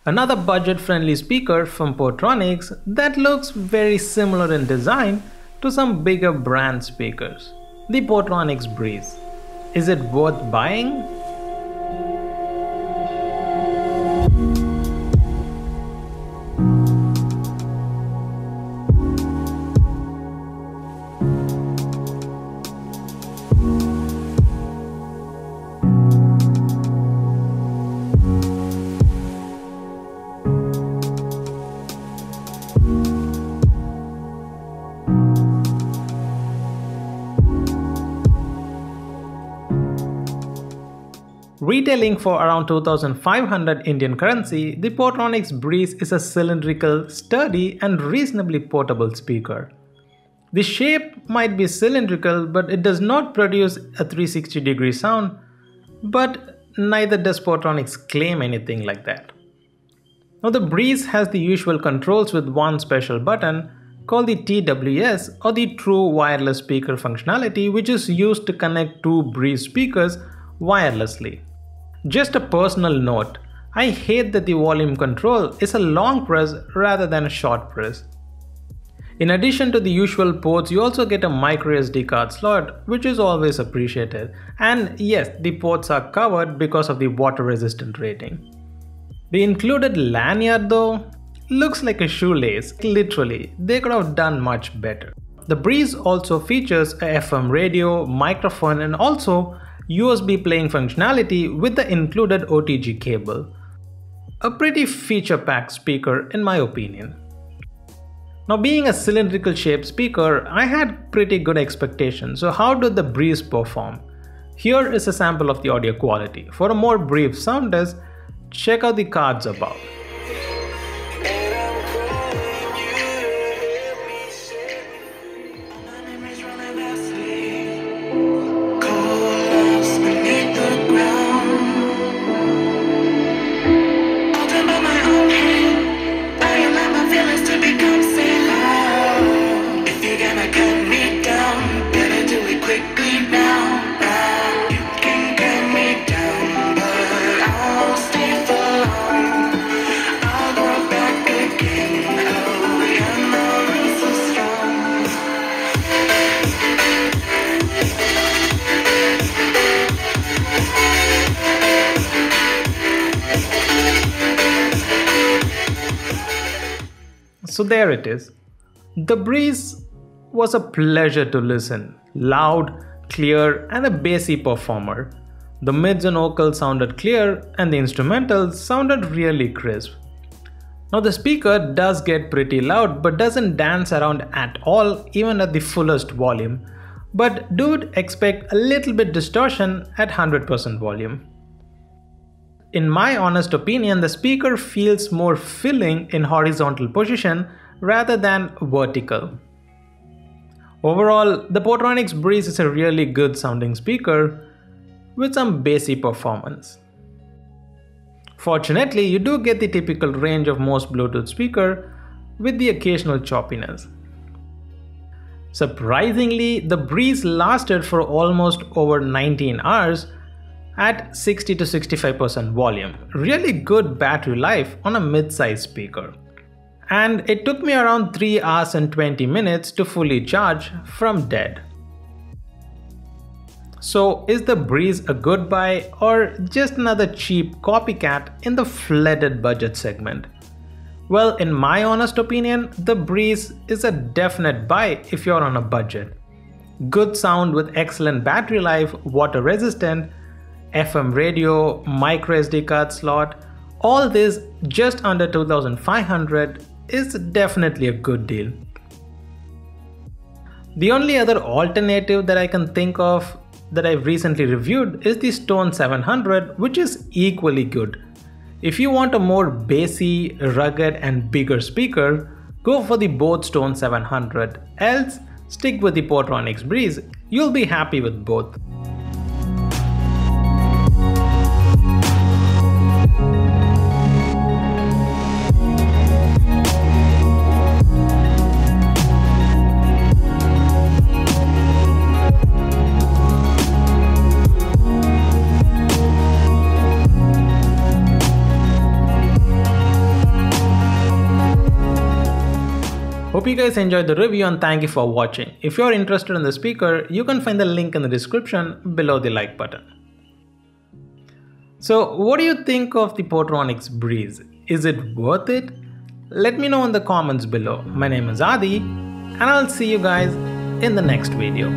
Another budget-friendly speaker from Portronics that looks very similar in design to some bigger brand speakers, the Portronics Breeze. Is it worth buying? Retailing for around 2,500 Indian currency, the Portronics Breeze is a cylindrical, sturdy and reasonably portable speaker. The shape might be cylindrical, but it does not produce a 360-degree sound, but neither does Portronics claim anything like that. Now the Breeze has the usual controls with one special button called the TWS or the True Wireless Speaker functionality, which is used to connect two Breeze speakers wirelessly. Just a personal note, I hate that the volume control is a long press rather than a short press. In addition to the usual ports, you also get a microSD card slot, which is always appreciated. And yes, the ports are covered because of the water resistant rating. The included lanyard though looks like a shoelace. Literally, they could have done much better. The Breeze also features a FM radio, microphone and also USB playing functionality with the included OTG cable. A pretty feature-packed speaker in my opinion. Now being a cylindrical shaped speaker, I had pretty good expectations. So how did the Breeze perform? Here is a sample of the audio quality. For a more brief sound test, check out the cards above. So there it is. The Breeze was a pleasure to listen. Loud, clear and a bassy performer. The mids and vocals sounded clear and the instrumentals sounded really crisp. Now the speaker does get pretty loud but doesn't dance around at all even at the fullest volume. But do expect a little bit distortion at 100% volume. In my honest opinion, the speaker feels more filling in horizontal position rather than vertical. Overall, the Portronics Breeze is a really good sounding speaker with some bassy performance. Fortunately, you do get the typical range of most Bluetooth speaker with the occasional choppiness. Surprisingly, the Breeze lasted for almost over 19 hours at 60 to 65% volume. Really good battery life on a mid-size speaker. And it took me around 3 hours and 20 minutes to fully charge from dead. So is the Breeze a good buy or just another cheap copycat in the flooded budget segment? Well, in my honest opinion, the Breeze is a definite buy if you're on a budget. Good sound with excellent battery life, water resistant, FM radio, microSD card slot, all this just under 2,500 is definitely a good deal. The only other alternative that I can think of that I've recently reviewed is the Stone 700, which is equally good. If you want a more bassy, rugged and bigger speaker, go for the both Stone 700, else stick with the Portronics Breeze, you'll be happy with both. Hope you guys enjoyed the review and thank you for watching. If you're interested in the speaker, you can find the link in the description below the like button. So what do you think of the Portronics Breeze? Is it worth it? Let me know in the comments below. My name is Adi and I'll see you guys in the next video.